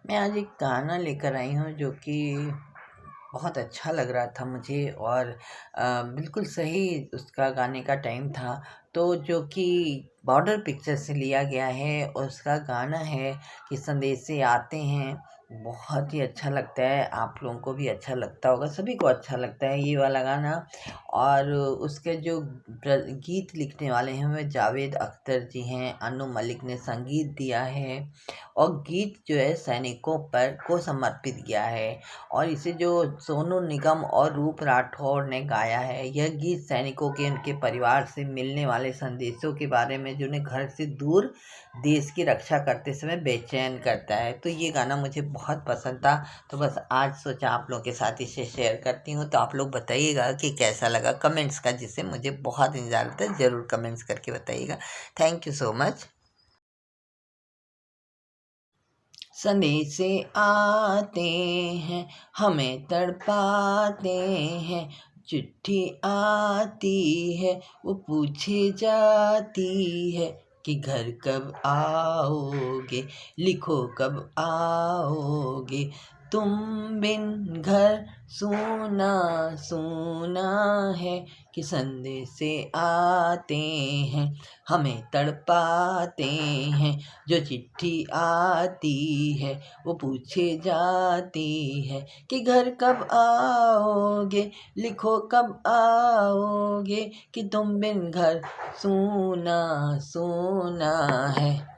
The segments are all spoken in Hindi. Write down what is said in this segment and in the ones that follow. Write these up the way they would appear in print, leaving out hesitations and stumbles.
मैं आज एक गाना लेकर आई हूँ जो कि बहुत अच्छा लग रहा था मुझे और बिल्कुल सही उसका गाने का टाइम था। तो जो कि बॉर्डर पिक्चर से लिया गया है और उसका गाना है कि संदेश से आते हैं। बहुत ही अच्छा लगता है, आप लोगों को भी अच्छा लगता होगा, सभी को अच्छा लगता है ये वाला गाना। और उसके जो गीत लिखने वाले हैं वह जावेद अख्तर जी हैं, अनु मलिक ने संगीत दिया है और गीत जो है सैनिकों पर को समर्पित किया है। और इसे जो सोनू निगम और रूप राठौर ने गाया है, यह गीत सैनिकों के उनके परिवार से मिलने वाले संदेशों के बारे में जो उन्हें घर से दूर देश की रक्षा करते समय बेचैन करता है। तो ये गाना मुझे बहुत पसंद था, तो बस आज सोचा आप लोगों के साथ इसे शेयर करती हूँ। तो आप लोग बताइएगा कि कैसा लगा कमेंट्स का, जिससे मुझे बहुत इंतजार होता है, ज़रूर कमेंट्स करके बताइएगा। Thank you so much. संदेश से आते हैं, हमें तड़पाते हैं, चिट्ठी आती है वो पूछे जाती है कि घर कब आओगे, लिखो कब आओगे। तुम बिन घर सूना सूना है, कि संदेश से आते हैं, हमें तड़पाते हैं, जो चिट्ठी आती है वो पूछे जाती है कि घर कब आओगे, लिखो कब आओगे, कि तुम बिन घर सूना सूना है।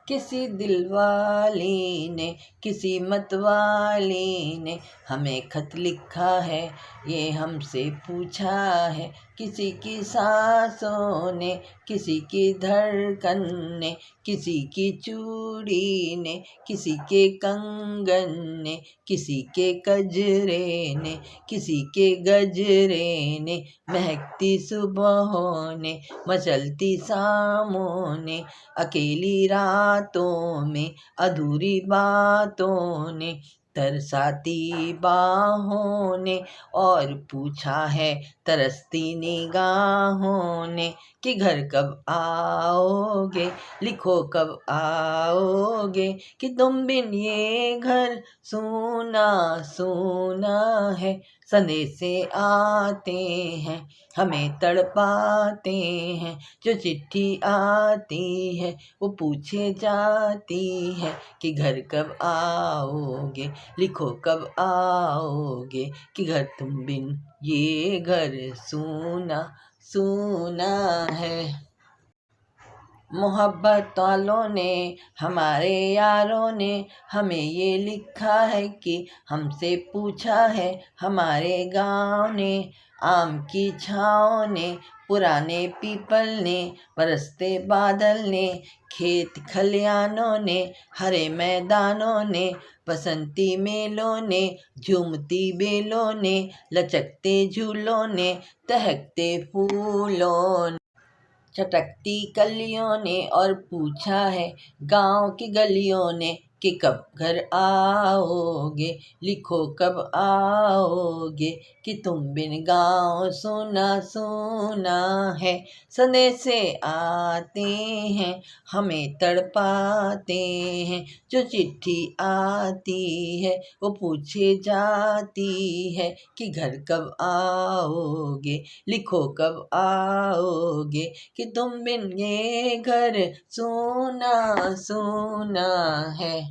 किसी दिलवाली ने, किसी मतवाली ने हमें खत लिखा है, ये हमसे पूछा है। किसी की सांसों ने, किसी की धड़कन ने, किसी की चूड़ी ने, किसी के कंगन ने, किसी के कजरे ने, किसी के गजरे ने, महकती सुबहों ने, मचलती शामों ने, अकेली रातों में, अधूरी बातों ने, तरसाती बाहों ने, और पूछा है तरसती निगाहों ने, कि घर कब आओगे, लिखो कब आओगे, कि तुम बिन ये घर सूना सूना है। संदेश से आते हैं, हमें तड़पाते हैं, जो चिट्ठी आती है वो पूछे जाती है कि घर कब आओगे, लिखो कब आओगे, कि घर तुम बिन ये घर सूना सूना है। मोहब्बत वालों ने, हमारे यारों ने हमें ये लिखा है कि हमसे पूछा है हमारे गांव ने, आम की छाँव ने, पुराने पीपल ने, बरसते बादल ने, खेत खलियानों ने, हरे मैदानों ने, बसंती मेलों ने, झूमती बेलों ने, लचकते झूलों ने, दहकते फूलों ने, चटकती कलियों ने, और पूछा है गांव की गलियों ने कि कब घर आओगे, लिखो कब आओगे, कि तुम बिन गांव सुना सुना है। संदेश से आते हैं, हमें तड़पाते हैं, जो चिट्ठी आती है वो पूछे जाती है कि घर कब आओगे, लिखो कब आओगे, कि तुम बिन ये घर सूना सूना है।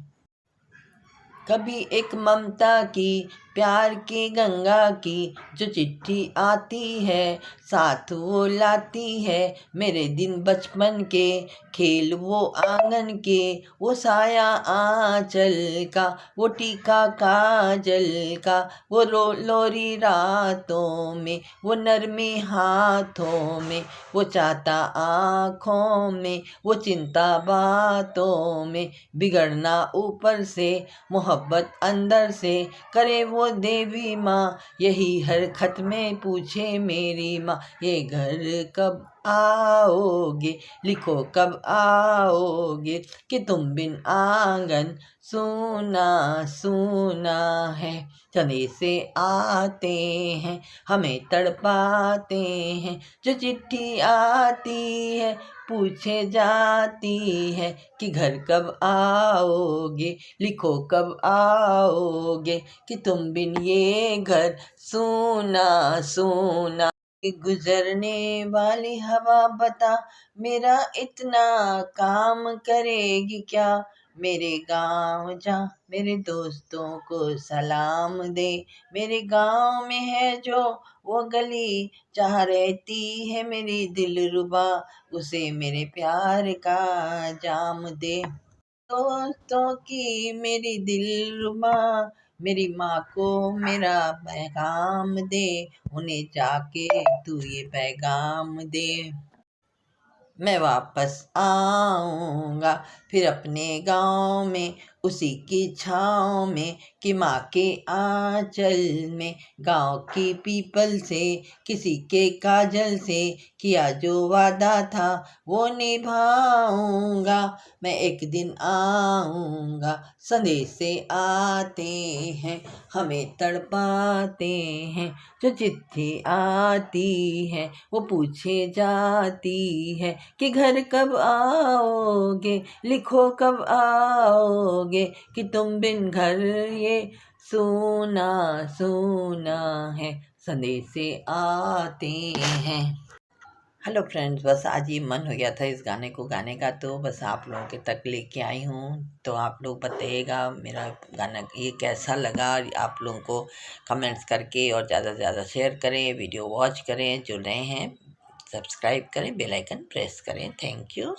कभी एक ममता की, प्यार की गंगा की जो चिट्ठी आती है, साथ वो लाती है मेरे दिन बचपन के, खेल वो आंगन के, वो साया आंचल का, वो टीका काजल का, वो लोरी रातों में, वो नरमी हाथों में, वो चाहता आँखों में, वो चिंता बातों में, बिगड़ना ऊपर से, मोहब्बत अंदर से, करे वो देवी माँ, यही हर खत में पूछे मेरी माँ, ये घर कब आओगे, लिखो कब आओगे कि तुम बिन आंगन सूना सूना है। संदेशे आते हैं हमें तड़पाते हैं, जो चिट्ठी आती है पूछे जाती है कि घर कब आओगे, लिखो कब आओगे कि तुम बिन ये घर सूना सूना। गुजरने वाली हवा बता मेरा इतना काम करेगी क्या, मेरे गांव जा मेरे दोस्तों को सलाम दे। मेरे गांव में है जो वो गली जहाँ रहती है मेरी दिलरुबा, उसे मेरे प्यार का जाम दे। दोस्तों की मेरी दिलरुबा, मेरी माँ को मेरा पैगाम दे, उन्हें जाके तू ये पैगाम दे। मैं वापस आऊँगा फिर अपने गाँव में, उसी की छाँव में कि माँ के आँचल में। गाँव की पीपल से किसी के काजल से किया जो वादा था वो निभाऊँगा। मैं एक दिन आऊँगा, संदेशे आते हैं हमें तड़पाते हैं, जो चिट्ठी आती है वो पूछे जाती है कि घर कब आओगे, लिखो कब आओगे कि तुम बिन घर ये सूना सूना है। संदेशे आते हैं। हेलो फ्रेंड्स, बस आज ये मन हो गया था इस गाने को गाने का, तो बस आप लोगों के तक लेके आई हूँ। तो आप लोग बताइएगा मेरा गाना ये कैसा लगा, आप लोगों को कमेंट्स करके, और ज़्यादा से ज़्यादा शेयर करें, वीडियो वॉच करें, जो नए हैं सब्सक्राइब करें, बेल आइकन प्रेस करें। Thank you.